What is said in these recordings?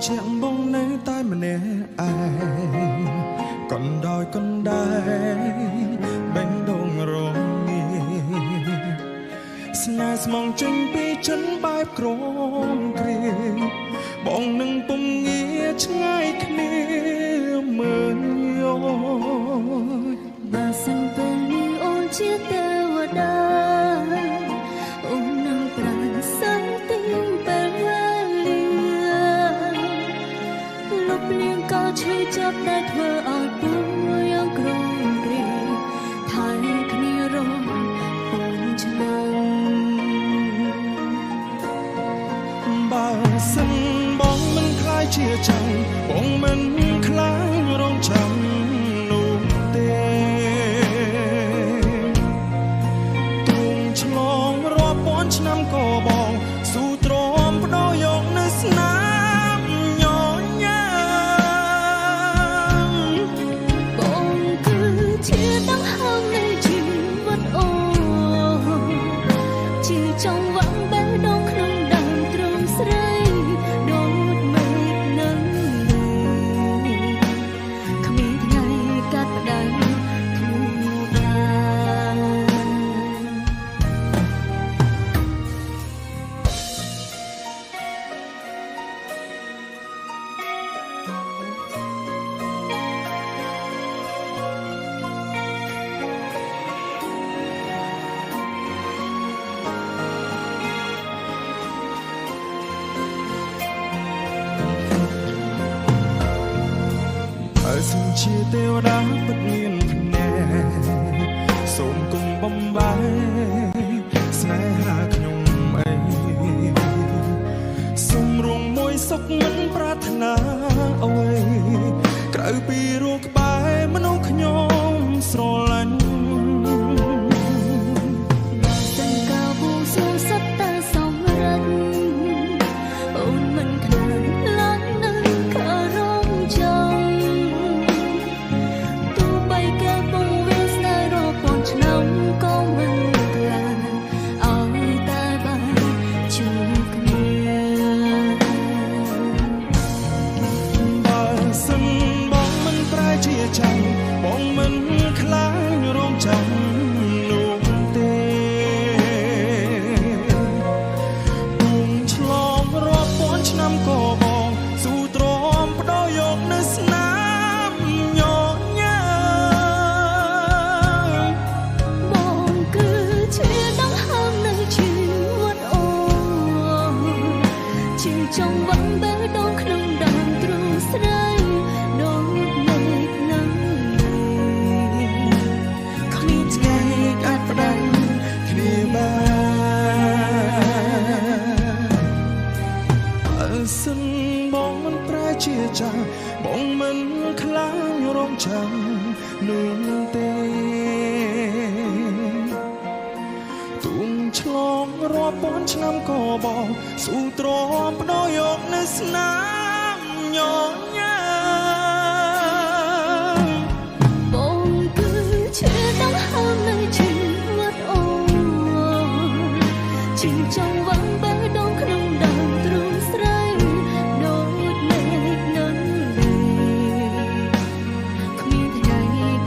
ជាបងនៅតែម្នាក់ឯងកណ្ដោយកណ្ដែងបេះដូងរងាស្នេហ៍ស្មងចេញពីចិនបែបក្រមគ្រាបងនឹងពុំងាឆ្ងាយគ្នាមើលយោបើសិនពេលនេះអូនជាទេវតាអូននឹងប្រាណសន្តិពេលវេលាលុបលាងក៏ឈឺចាប់តែធ្វើឲ្យពួរយ៉ាងក្រំគ្រាថែគ្នារងអូនឆ្នាំបើសិនបងមិនខ្លាចជាចាំបងមិនខ្លាចរងចាំនោះទេទ្រង់ឆ្លងរាប់ពាន់ឆ្នាំក៏បងស៊ូទ្រាំបដោយកនៅស្នាមញញ៉ាំបងគឺជាដង្ហើមនៃជីវិតអូនជាចង្វាក់បេះដូងក្នុងដើមទ្រូងស្រីដូចមេឃនឹងគ្មានថ្ងៃកាត់ផ្ដាច់ធូរដាបើសិនជាទេវតាពិតមានភ្នែកសូមគុំបំបាយស្នេហាខ្ញុំអីសូមរងមួយសុខមិនប្រាថ្នាអ្វីក្រៅពីរូបក្បែរមនុស្សខ្ញុំស្រឡាញ់សង្កោបួងសួងសត្វតាសម្រិទ្ធអូនមិនខ្លាចលាក់នៅខារងចាំទោះបីគេពងវាស្នេហ៍រាប់ពាន់ឆ្នាំក៏មិនខ្លាចឲ្យតែបានជួបគ្នាបើសិនបងមិនប្រែជាចាំបងមិនខ្លាចរងចាំនោះទេពុំឆ្លងរាប់ពាន់ឆ្នាំក៏បងស៊ូទ្រាំបដោយកនៅស្នាមញញ៉ាំបងគឺជាដង្ហើមនៃជីវិតអូនជាចង្វាក់បេះដូងក្នុងដើមទ្រូងស្រីដូចមេឃនឹងគ្មានថ្ងៃកាត់ផ្ដាច់គ្នាបានបើសិនបងមិនប្រែជាចាំបងមិនខ្លាចរងចាំនោះទេទុំឆ្លងរាប់ពាន់ឆ្នាំក៏បងស៊ូទ្រាំបដោយកនៅស្នាមញញ៉ាំបងគឺជាដង្ហើមនៃជីវិតអូនជាចង្វាក់បេះដូងក្នុងដើមទ្រូងស្រីដូចមេឃនឹងគ្មានថ្ងៃ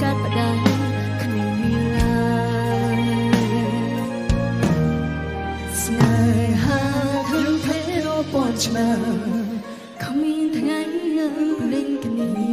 កាត់ផ្ដាច់គ្នាឡើយស្នេហាធ្វើភេរពាន់ឆ្នាំគ្មានថ្ងៃភ្លេចគ្នា